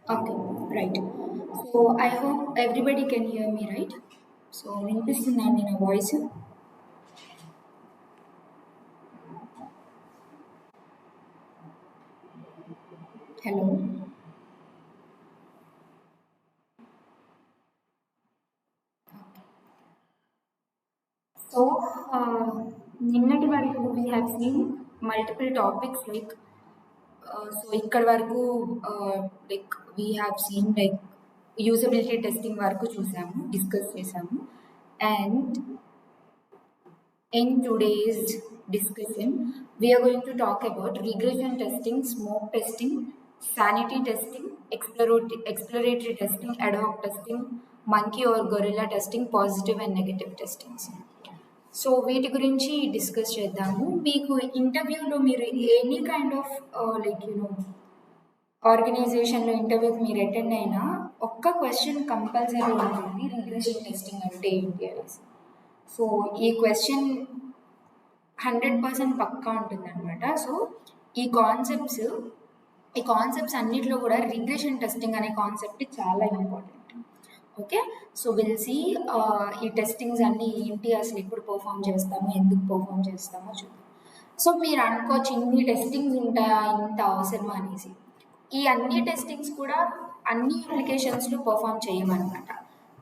Okay, right. So I hope everybody can hear me, right? So వినిపిస్తుందండి నా voice? Hello. So నిన్నటి వరకు we have seen multiple topics like so ఇక్కడ వరకు like we have seen like usability testing వరకు చూసాము, discuss చేసాము. And in today's discussion, we are going to talk about regression testing, smoke testing, sanity testing, exploratory testing, ad hoc testing, monkey or gorilla testing, positive and negative testings. So వీటి గురించి discuss చేద్దాము. మీకు ఇంటర్వ్యూలో మీరు any kind of like ఆర్గనైజేషన్లో ఇంటర్వ్యూకి మీరు attend అయినా ఒక్క క్వశ్చన్ కంపల్సరీ ఉంటుంది, రిగ్రెషన్ టెస్టింగ్ అంటే ఏంటి అనేసి. సో ఈ క్వశ్చన్ 100% పక్కా ఉంటుందన్నమాట. సో ఈ కాన్సెప్ట్స్ అన్నిటిలో కూడా రిగ్రెషన్ టెస్టింగ్ అనే కాన్సెప్ట్ చాలా important. Okay, so will see ఈ టెస్టింగ్స్ అన్నీ ఏంటి, అసలు ఎప్పుడు పర్ఫామ్ చేస్తాము, ఎందుకు పర్ఫామ్ చేస్తామో చూద్దాం. సో మీరు అనుకోవచ్చు ఇన్ని టెస్టింగ్స్ ఉంటాయా, ఇంత అవసరమా అనేసి. ఈ అన్ని టెస్టింగ్స్ కూడా అన్ని అప్లికేషన్స్లో పర్ఫామ్ చేయమన్నమాట.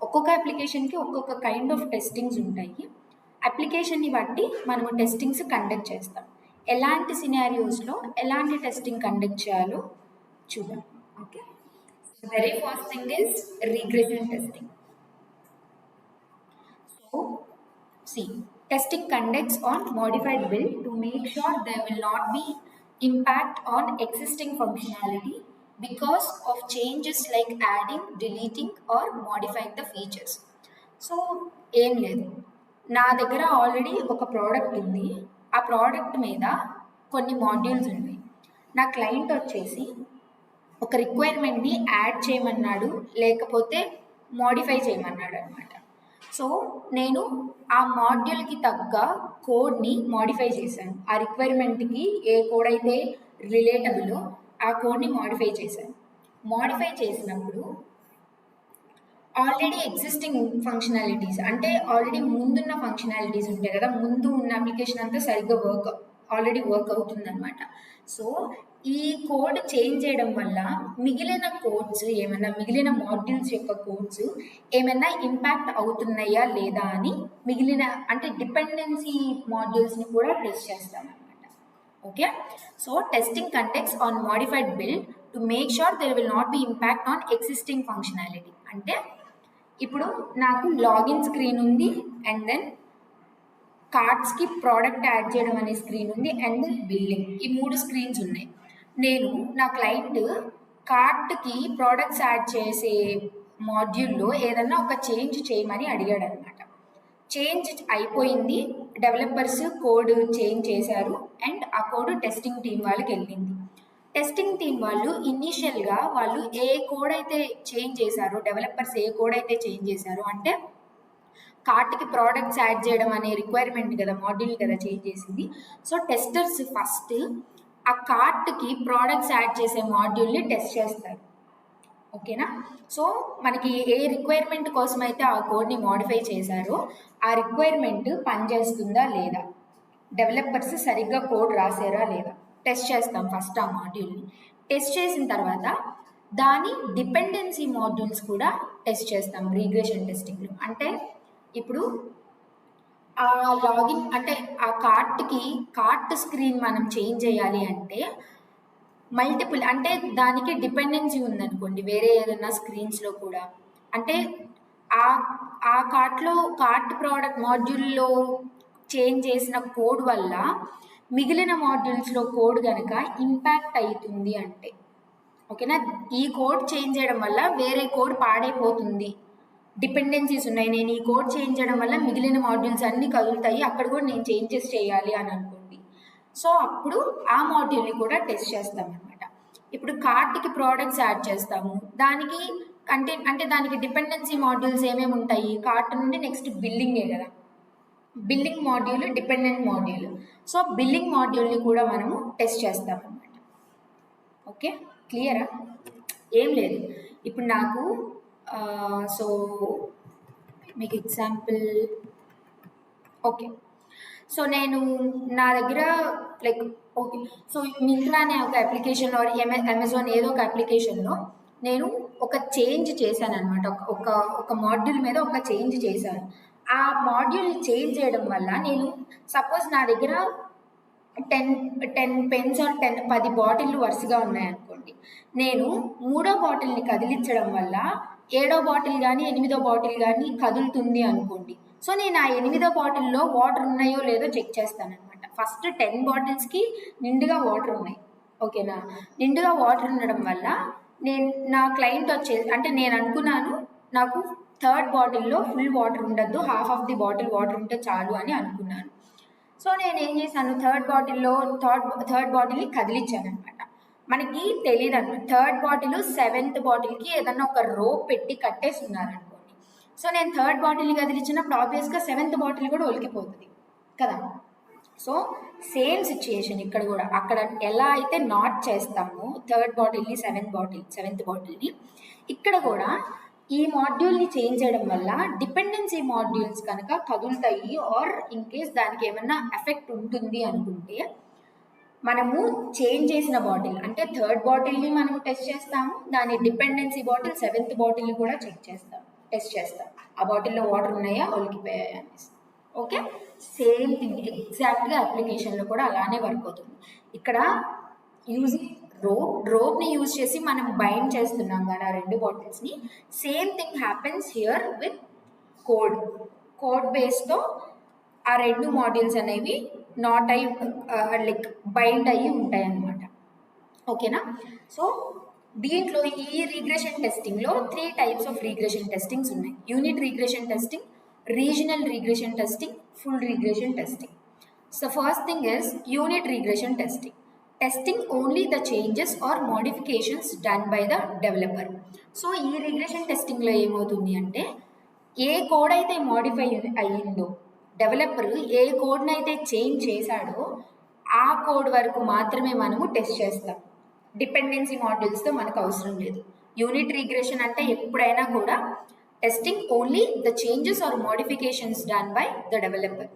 ఒక్కొక్క అప్లికేషన్కి ఒక్కొక్క కైండ్ ఆఫ్ టెస్టింగ్స్ ఉంటాయి. అప్లికేషన్ని బట్టి మనము టెస్టింగ్స్ కండక్ట్ చేస్తాం. ఎలాంటి సినారియోస్లో ఎలాంటి టెస్టింగ్ కండక్ట్ చేయాలో చూద్దాం. Okay, very first thing is regression testing. So see, testing conducts on modified build to make sure there will not be impact on existing functionality because of changes like adding, deleting or modifying the features. So ఏం లేదు, నా దగ్గర already ఒక product ఉంది, ఆ product మీద కొన్ని modules ఉన్నాయి. నా క్లయింట్ వచ్చేసి ఒక రిక్వైర్మెంట్ని యాడ్ చేయమన్నాడు, లేకపోతే మోడిఫై చేయమన్నాడు అనమాట. సో నేను ఆ మాడ్యూల్కి తగ్గ కోడ్ని మోడిఫై చేశాను. ఆ రిక్వైర్మెంట్కి ఏ కోడ్ అయితే రిలేటబులో ఆ కోడ్ని మోడిఫై చేశాను. మోడిఫై చేసినప్పుడు ఆల్రెడీ ఎగ్జిస్టింగ్ ఫంక్షనాలిటీస్, అంటే ఆల్రెడీ ముందున్న ఫంక్షనాలిటీస్ ఉంటాయి కదా, ముందు ఉన్న అప్లికేషన్ అంతా సరిగ్గా ఆల్రెడీ వర్క్ అవుతుందన్నమాట. సో ఈ కోడ్ చేంజ్ చేయడం వల్ల మిగిలిన కోడ్స్ ఏమైనా, మిగిలిన మాడ్యూల్స్ యొక్క కోడ్స్ ఏమైనా ఇంపాక్ట్ అవుతున్నాయా లేదా అని మిగిలిన అంటే డిపెండెన్సీ మాడ్యూల్స్ని కూడా టెస్ట్ చేస్తాం అనమాట. Okay, so testing conducts on modified build to make sure there will not be impact on existing functionality. అంటే ఇప్పుడు నాకు లాగిన్ స్క్రీన్ ఉంది, అండ్ దెన్ కార్డ్స్కి ప్రోడక్ట్ యాడ్ చేయడం అనే స్క్రీన్ ఉంది, అండ్ దెన్ బిల్లింగ్, ఈ 3 స్క్రీన్స్ ఉన్నాయి. నేను నా క్లయింట్ కార్ట్కి ప్రోడక్ట్స్ యాడ్ చేసే మాడ్యూల్లో ఏదన్నా ఒక చేంజ్ చేయమని అడిగాడు అనమాట. చేంజ్ అయిపోయింది, డెవలపర్స్ కోడ్ చేంజ్ చేశారు, అండ్ ఆ కోడ్ టెస్టింగ్ టీం వాళ్ళకి వెళ్ళింది. టెస్టింగ్ టీం వాళ్ళు ఇనీషియల్గా వాళ్ళు ఏ కోడ్ అయితే చేంజ్ చేశారో, డెవలపర్స్ ఏ కోడ్ అయితే చేంజ్ చేశారో, అంటే కార్ట్కి ప్రోడక్ట్స్ యాడ్ చేయడం అనే రిక్వైర్మెంట్ కదా, మాడ్యూల్ కదా చేంజ్ చేసింది. సో టెస్టర్స్ ఫస్ట్ ఆ కార్ట్కి ప్రోడక్ట్స్ యాడ్ చేసే మాడ్యూల్ని టెస్ట్ చేస్తారు. ఓకేనా, సో మనకి ఏ రిక్వైర్మెంట్ కోసం అయితే ఆ కోడ్ని మోడిఫై చేశారో ఆ రిక్వైర్మెంట్ పనిచేస్తుందా లేదా, డెవలపర్స్ సరిగ్గా కోడ్ రాసారా లేదా టెస్ట్ చేస్తాం ఫస్ట్ ఆ మాడ్యూల్ని. టెస్ట్ చేసిన తర్వాత దాని డిపెండెన్సీ మాడ్యూల్స్ కూడా టెస్ట్ చేస్తాం రిగ్రెషన్ టెస్టింగ్లో. అంటే ఇప్పుడు ఆ లాగిన్ అంటే ఆ కార్ట్ స్క్రీన్ మనం చేంజ్ చేయాలి అంటే మల్టిపుల్, అంటే దానికి డిపెండెన్సీ ఉందనుకోండి వేరే ఏదైనా స్క్రీన్స్లో కూడా, అంటే ఆ కార్ట్ ప్రోడక్ట్ మాడ్యూల్లో చేంజ్ చేసిన కోడ్ వల్ల మిగిలిన మాడ్యూల్స్లో కోడ్ కనుక ఇంపాక్ట్ అవుతుంది అంటే, ఓకేనా, ఈ కోడ్ చేంజ్ చేయడం వల్ల వేరే కోడ్ పాడైపోతుంది, డిపెండెన్సీస్ ఉన్నాయి, నేను ఈ కోడ్ చేంజ్ చేయడం వల్ల మిగిలిన మాడ్యూల్స్ అన్నీ కదులుతాయి, అక్కడ కూడా నేను చేంజెస్ చేయాలి అని అనుకోండి. సో అప్పుడు ఆ మాడ్యూల్ని కూడా టెస్ట్ చేస్తామన్నమాట. ఇప్పుడు కార్ట్కి ప్రోడక్ట్స్ యాడ్ చేస్తాము, దానికి అంటే దానికి డిపెండెన్సీ మాడ్యూల్స్ ఏమేమి ఉంటాయి, కార్ట్ నుండి నెక్స్ట్ బిల్లింగే కదా, billing module dependent module. So billing మాడ్యూల్ని కూడా మనము టెస్ట్ చేస్తామన్నమాట. ఓకే, క్లియరా? ఏం లేదు. ఇప్పుడు నాకు సో మీకు ఎగ్జాంపుల్ ఓకే. సో నేను నా దగ్గర లైక్ ఓకే. సో మింత్రా అనే ఒక అప్లికేషన్ ఆర్ అమెజాన్ ఏదో ఒక అప్లికేషన్‌లో నేను ఒక చేంజ్ చేశాననమాట. ఒక ఒక మాడ్యూల్ మీద ఒక చేంజ్ చేశాను. ఆ మాడ్యూల్‌ని చేంజ్ చేయడం వల్ల నేను సపోజ్ నా దగ్గర 10 పెన్స్ ఆర్ 10 బాటిల్‌లు వరుసగా ఉన్నాయనుకోండి. నేను మూడో బాటిల్‌ని కదిలించడం వల్ల ఏడో బాటిల్ గానీ, ఎనిమిదో బాటిల్ గానీ కదులుతుంది అనుకోండి. సో, నేను ఆ ఎనిమిదో బాటిల్‌లో వాటర్ ఉన్నాయో లేదో చెక్ చేస్తాననమాట. ఫస్ట్ 10 బాటిల్స్‌కి నిండుగా వాటర్ ఉన్నాయి. ఓకేనా? నిండుగా వాటర్ ఉండడం వల్ల నేను నా క్లయింట్ అంటే నేను అనుకున్నాను నాకు థర్డ్ బాటిల్‌లో ఫుల్ వాటర్ ఉండొద్దు. Half of the bottle water ఉంటే చాలు అని అనుకున్నాను. సో నేనేం చేశాను థర్డ్ బాటిల్‌ని కదిలించాననమాట. మనకి తెలీదనమాట. థర్డ్ బాటిల్, సెవెంత్ బాటిల్‌కి ఏదన్నా ఒక రోప్ పెట్టి కట్టేసున్నారనుకోండి. సో నేను థర్డ్ బాటిల్‌ని కదిలించినప్పుడు ఆబ్వియస్‌గా సెవెంత్ బాటిల్ కూడా ఒలికిపోతది కదా! సో సేమ్ సిచ్యుయేషన్ ఇక్కడ కూడా. అక్కడ ఎలా అయితే నాట్ చేస్తామో థర్డ్ బాటిల్‌ని, సెవెంత్ బాటిల్‌ని ఇక్కడ కూడా ఈ మాడ్యూల్‌ని చేంజ్ చేయడం వల్ల డిపెండెన్సీ మాడ్యూల్స్ కనుక కదులుతాయి ఆర్ ఇన్ కేస్ దానికి ఏమన్నా ఎఫెక్ట్ ఉంటుంది అనుకుంటే మనము చేంజ్ చేసిన బాటిల్ అంటే థర్డ్ బాటిల్‌ని మనం టెస్ట్ చేస్తాము. దాని డిపెండెన్సీ బాటిల్, సెవెంత్ బాటిల్‌ని కూడా టెస్ట్ చేస్తాం. ఆ బాటిల్‌లో వాటర్ ఉన్నాయా, ఒలికిపోయాయా అనేసి. ఓకే. సేమ్ థింగ్ ఎగ్జాక్ట్‌గా అప్లికేషన్‌లో కూడా అలానే వర్క్ అవుతుంది. ఇక్కడ యూజింగ్ రోప్‌ని యూజ్ చేసి మనం బైండ్ చేస్తున్నాం కదా ఆ 2 బాటిల్స్‌ని. Same thing happens here with code బేస్‌తో ఆ 2 మాడ్యూల్స్ అనేవి నాట్ అయ్యి లైక్ బైండ్ అయ్యి ఉంటాయన్నమాట. ఓకేనా? సో దీంట్లో ఈ రిగ్రెషన్ టెస్టింగ్‌లో 3 టైప్స్ ఆఫ్ రిగ్రెషన్ టెస్టింగ్స్ ఉన్నాయి. Unit regression testing, regional regression testing, full regression testing. So first thing is unit regression testing. Testing only the changes or modifications done by the developer. So ఈ regression టెస్టింగ్లో ఏమవుతుంది అంటే ఏ code అయితే modify అయ్యిందో developer ఏ కోడ్ని అయితే change చేశాడో ఆ code వరకు మాత్రమే మనము టెస్ట్ చేస్తాం. డిపెండెన్సీ మాడ్యూల్స్తో మనకు అవసరం లేదు. యూనిట్ రిగ్రెషన్ అంటే ఎప్పుడైనా కూడా testing only the changes or modifications done by the developer.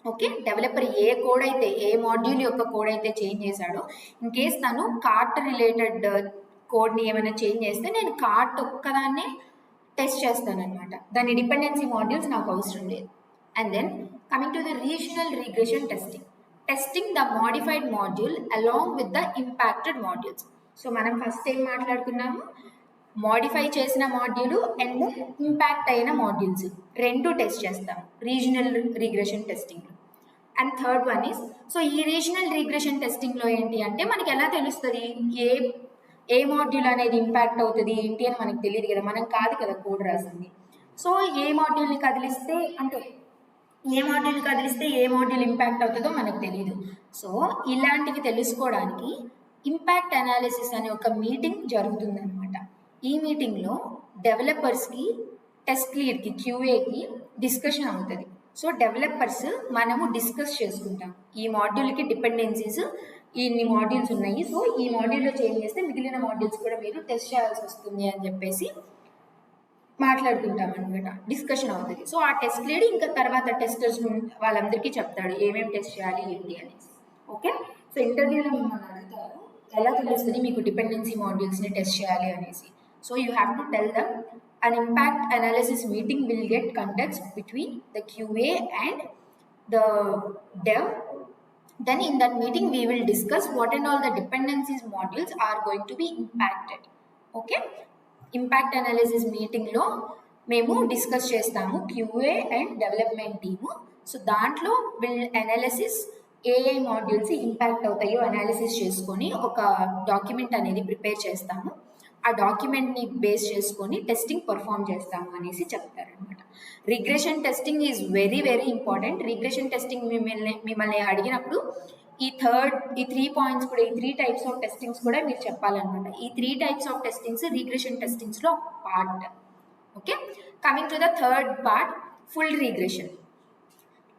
Okay. Developer ఏ కోడ్ అయితే ఏ మాడ్యూల్ యొక్క కోడ్ అయితే చేంజ్ చేశాడో ఇన్ కేస్ తను కార్ట్ రిలేటెడ్ కోడ్ని ఏమైనా చేంజ్ చేస్తే నేను కార్ట్ ఒక్కదాన్నే టెస్ట్ చేస్తానన్నమాట. దాని డిపెండెన్సీ మాడ్యూల్స్ నాకు అవసరం లేదు. And then coming to the regional regression testing the modified module along with the impacted modules. So మనం ఫస్ట్ ఏం మాట్లాడుకున్నాము, మోడిఫై చేసిన మాడ్యూల్ అండ్ ఇంపాక్ట్ అయిన మాడ్యూల్స్ రెండు టెస్ట్ చేస్తాం రీజనల్ రిగ్రెషన్ టెస్టింగ్లో. And third one is so ఈ regional regression టెస్టింగ్లో ఏంటి అంటే మనకి ఎలా తెలుస్తుంది ఏ మాడ్యూల్ అనేది ఇంపాక్ట్ అవుతుంది ఏంటి అని మనకు తెలియదు కదా, మనం కాదు కదా కోడ్ రాసింది. సో ఏ మాడ్యూల్ని కదిలిస్తే ఏ మాడ్యూల్ ఇంపాక్ట్ అవుతుందో మనకు తెలియదు. సో ఇలాంటివి తెలుసుకోవడానికి ఇంపాక్ట్ అనాలిసిస్ అనే ఒక మీటింగ్ జరుగుతుందన్నమాట. ఈ మీటింగ్లో డెవలపర్స్కి, టెస్ట్ లీడ్కి, క్యూఏకి డిస్కషన్ అవుతుంది. సో డెవలపర్స్ మనము డిస్కస్ చేసుకుంటాం ఈ మాడ్యూల్కి డిపెండెన్సీస్ ఇన్ని మాడ్యూల్స్ ఉన్నాయి, సో ఈ మాడ్యూల్లో చేంజ్ చేస్తే మిగిలిన మాడ్యూల్స్ కూడా మీరు టెస్ట్ చేయాల్సి వస్తుంది అని చెప్పేసి మాట్లాడుకుంటాం అనమాట. డిస్కషన్ అవుతుంది. సో ఆ టెస్ట్ లీడ్ ఇంకా తర్వాత టెస్టర్స్ వాళ్ళందరికీ చెప్తాడు ఏమేమి టెస్ట్ చేయాలి ఏంటి అనేసి. ఓకే. సో ఇంటర్వ్యూలో మిమ్మల్ని అడుగుతారు ఎలా తెలుస్తుంది మీకు డిపెండెన్సీ మాడ్యూల్స్ని టెస్ట్ చేయాలి అనేసి. So you have to tell them an impact analysis meeting will get conducted between the QA and the dev. Then in that meeting we will discuss what and all the dependencies modules are going to be impacted. Okay. Impact analysis meeting లో మేము discuss చేస్తాము QA and development team. So దాంట్లో will analysis ఏ modules impact అవుతాయో analysis చేసుకొని ఒక document అనేది prepare చేస్తాము. ఆ డాక్యుమెంట్ని బేస్ చేసుకొని టెస్టింగ్ పర్ఫామ్ చేస్తాము అనేసి చెప్తారనమాట. Regression testing is very very important. Regression testing మిమ్మల్ని అడిగినప్పుడు ఈ 3 పాయింట్స్ కూడా, ఈ 3 టైప్స్ ఆఫ్ టెస్టింగ్స్ కూడా మీరు చెప్పాలన్నమాట. ఈ 3 టైప్స్ ఆఫ్ టెస్టింగ్స్ రిగ్రెషన్ టెస్టింగ్స్లో part. Okay. Coming to the third part, full regression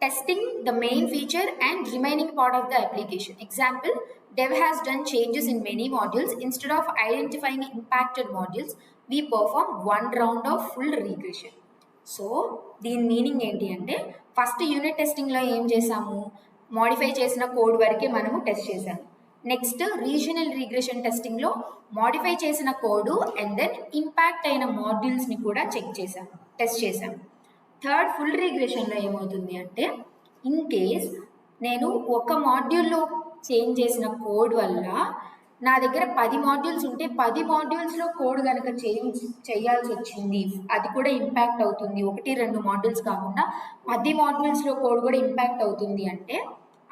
testing the main feature and remaining part of the application. Example, Dev has done changes in many modules. Instead of identifying impacted modules, we perform one round of full regression. So దీని meaning ఏంటి అంటే first unit టెస్టింగ్లో ఏం చేసాము, modify చేసిన code వరకే మనము test చేసాము. Next regional regression టెస్టింగ్లో మోడిఫై చేసిన కోడ్ అండ్ దెన్ ఇంపాక్ట్ అయిన మాడ్యూల్స్ని కూడా టెస్ట్ చేసాము. థర్డ్ ఫుల్ రిగ్రెషన్లో ఏమవుతుంది అంటే ఇన్ కేస్ నేను ఒక మాడ్యూల్లో చేంజ్ చేసిన కోడ్ వల్ల నా దగ్గర 10 మాడ్యూల్స్ ఉంటే 10 మాడ్యూల్స్లో కోడ్ కనుక చేయాల్సి వచ్చింది, అది కూడా ఇంపాక్ట్ అవుతుంది. 1-2 మాడ్యూల్స్ కాకుండా 10 మాడ్యూల్స్లో కోడ్ కూడా ఇంపాక్ట్ అవుతుంది అంటే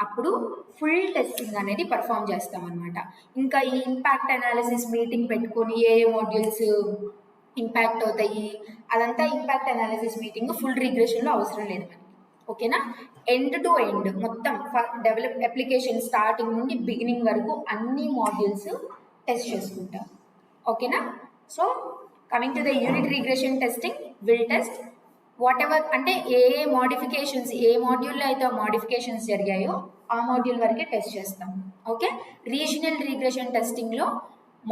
అప్పుడు ఫుల్ టెస్టింగ్ అనేది పర్ఫామ్ చేస్తామన్నమాట. ఇంకా ఈ ఇంపాక్ట్ అనాలిసిస్ మీటింగ్ పెట్టుకొని ఏ మాడ్యూల్స్ ఇంపాక్ట్ అవుతాయి అదంతా ఇంపాక్ట్ అనాలిసిస్ మీటింగ్ ఫుల్ రిగ్రెషన్లో అవసరం లేదు మనకి. ఓకేనా? ఎండ్ టు ఎండ్ మొత్తం అప్లికేషన్ స్టార్టింగ్ నుండి బిగినింగ్ వరకు అన్ని మాడ్యూల్స్ టెస్ట్ చేసుకుంటాం. ఓకేనా? So coming to the unit regression testing, will test what ever అంటే ఏ మోడిఫికేషన్స్ ఏ మాడ్యూల్లో అయితే మోడిఫికేషన్స్ జరిగాయో ఆ మాడ్యూల్ వరకే టెస్ట్ చేస్తాం. ఓకే. రీజనల్ రిగ్రెషన్ టెస్టింగ్లో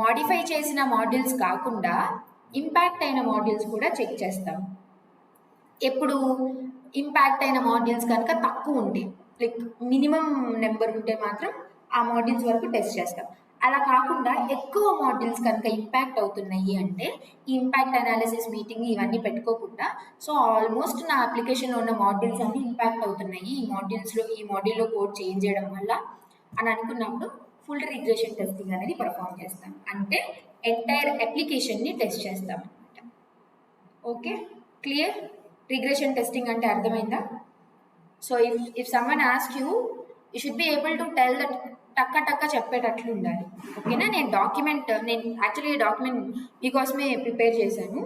మోడిఫై చేసిన మాడ్యూల్స్ కాకుండా ఇంపాక్ట్ అయిన మాడ్యూల్స్ కూడా చెక్ చేస్తాం. ఎప్పుడు ఇంపాక్ట్ అయిన మాడ్యూల్స్ కనుక తక్కువ ఉంటే, లైక్ మినిమం నెంబర్ ఉంటే మాత్రం ఆ మాడ్యూల్స్ వరకు టెస్ట్ చేస్తాం. అలా కాకుండా ఎక్కువ మాడ్యూల్స్ కనుక ఇంపాక్ట్ అవుతున్నాయి అంటే ఈ ఇంపాక్ట్ అనాలిసిస్ మీటింగ్ ఇవన్నీ పెట్టుకోకుండా, సో ఆల్మోస్ట్ నా అప్లికేషన్లో ఉన్న మాడ్యూల్స్ అన్నీ ఇంపాక్ట్ అవుతున్నాయి ఈ మాడ్యూల్లో కోడ్ చేంజ్ చేయడం వల్ల అని అనుకున్నప్పుడు ఫుల్ రిగ్రెషన్ టెస్టింగ్ అనేది పర్ఫామ్ చేస్తాం. అంటే ఎంటైర్ అప్లికేషన్ని టెస్ట్ చేస్తాం అనమాట. Okay, clear? రిగ్రెషన్ టెస్టింగ్ అంటే అర్థమైందా? So if someone ask you should be able to tell that, టక్క చెప్పేటట్లు ఉండాలి. ఓకేనా? నేను యాక్చువల్లీ ఈ డాక్యుమెంట్ మీకోసమే ప్రిపేర్ చేశాను.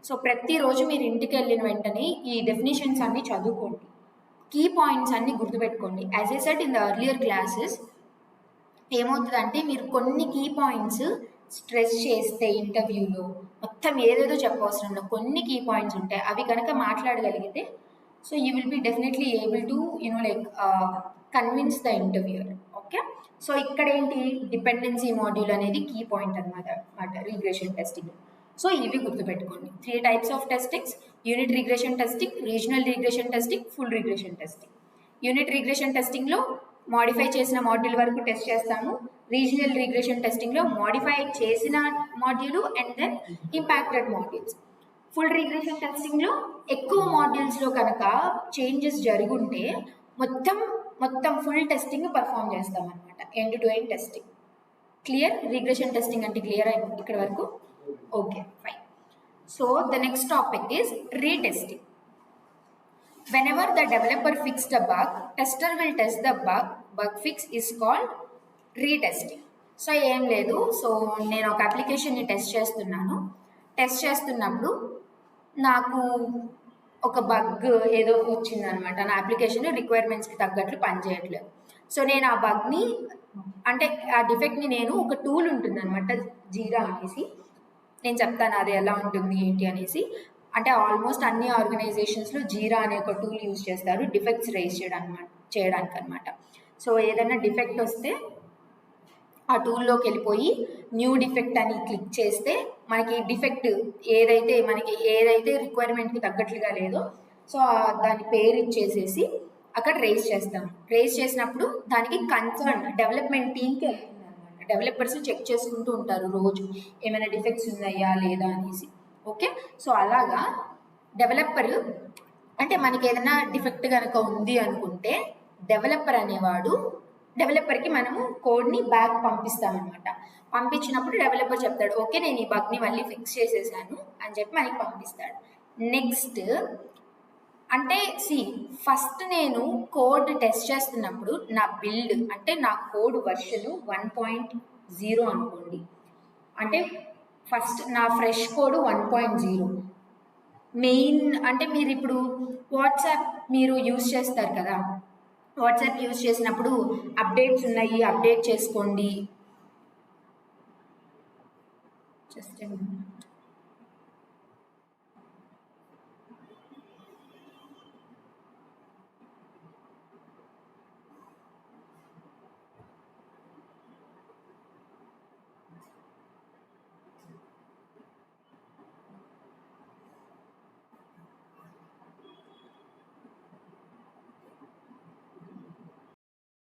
సో ప్రతిరోజు మీరు ఇంటికి వెళ్ళిన వెంటనే ఈ డెఫినేషన్స్ అన్నీ చదువుకోండి, కీ పాయింట్స్ అన్నీ గుర్తుపెట్టుకోండి. As a said in the earlier classes ఏమవుతుందంటే మీరు కొన్ని కీ పాయింట్స్ స్ట్రెస్ చేస్తే ఇంటర్వ్యూలో మొత్తం ఏదేదో చెప్పవసరంలో కొన్ని కీ పాయింట్స్ ఉంటాయి, అవి కనుక మాట్లాడగలిగితే so you will be definitely able to convince the interviewer. Okay, so ఇక్కడ ఏంటి, డిపెండెన్సీ మాడ్యూల్ అనేది కీ పాయింట్ అనమాట రిగ్రెషన్ టెస్టింగ్. సో ఇవి గుర్తుపెట్టుకోండి. 3 types of testings: unit regression testing, regional regression testing, full regression testing. Unit regression టెస్టింగ్లో modify చేసిన module వరకు test చేస్తాము. రీజనల్ రిగ్రెషన్ టెస్టింగ్లో మోడిఫై చేసిన module and then impacted modules. Full regression టెస్టింగ్లో ఎక్కువ మాడ్యూల్స్లో కనుక చేంజెస్ జరుగుంటే మొత్తం ఫుల్ టెస్టింగ్ పర్ఫామ్ చేస్తాం అనమాట, end to end testing. Clear? Regression testing అంటే క్లియర్ అయిపోయింది ఇక్కడ వరకు? Okay, fine. So the next topic is retesting. Whenever the developer fixes a bug, tester will test the bug fix is called retesting. So ఏం లేదు, so నేను ఒక అప్లికేషన్ని test చేస్తున్నప్పుడు నాకు ఒక బగ్ ఏదో వచ్చిందనమాట, నా అప్లికేషన్ రిక్వైర్మెంట్స్కి తగ్గట్లు పనిచేయట్లేదు. సో నేను ఆ బగ్ని అంటే ఆ డిఫెక్ట్ని నేను ఒక టూల్ ఉంటుంది అనమాట, జీరా అనేసి, నేను చెప్తాను అది ఎలా ఉంటుంది ఏంటి అనేసి. అంటే ఆల్మోస్ట్ అన్ని ఆర్గనైజేషన్స్లో జీరా అనే ఒక టూల్ యూజ్ చేస్తారు డిఫెక్ట్స్ రేజ్ చేయడానికి అనమాట. సో ఏదైనా డిఫెక్ట్ వస్తే ఆ టూల్లోకి వెళ్ళిపోయి న్యూ డిఫెక్ట్ అని క్లిక్ చేస్తే మనకి డిఫెక్ట్ ఏదైతే రిక్వైర్మెంట్కి తగ్గట్లుగా లేదో సో దాని పేరు ఇచ్చేసేసి అక్కడ రేజ్ చేస్తాం. రేజ్ చేసినప్పుడు దానికి కన్సర్న్ డెవలప్మెంట్ టీమ్కి వెళ్తుంది అనమాట. డెవలపర్స్ చెక్ చేసుకుంటూ ఉంటారు రోజు ఏమైనా డిఫెక్ట్స్ ఉన్నాయా లేదా అనేసి. ఓకే, సో అలాగా డెవలపర్ అంటే మనకి ఏదైనా డిఫెక్ట్ కనుక ఉంది అనుకుంటే డెవలపర్కి మనము కోడ్ని బ్యాక్ పంపిస్తామన్నమాట. పంపించినప్పుడు డెవలపర్ చెప్తాడు, ఓకే నేను ఈ బగ్ని మళ్ళీ ఫిక్స్ చేసేసాను అని చెప్పి మనకి పంపిస్తాడు. నెక్స్ట్ అంటే ఫస్ట్ నేను కోడ్ టెస్ట్ చేస్తున్నప్పుడు నా బిల్డ్ అంటే నా కోడ్ వర్షన్ 1.0 అనుకోండి. అంటే ఫస్ట్ నా ఫ్రెష్ కోడ్ 1.0 మెయిన్. అంటే మీరు ఇప్పుడు వాట్సాప్ మీరు యూజ్ చేస్తారు కదా, వాట్సాప్ యూజ్ చేసినప్పుడు అప్డేట్స్ ఉన్నాయి, అప్డేట్ చేసుకోండి. జస్ట్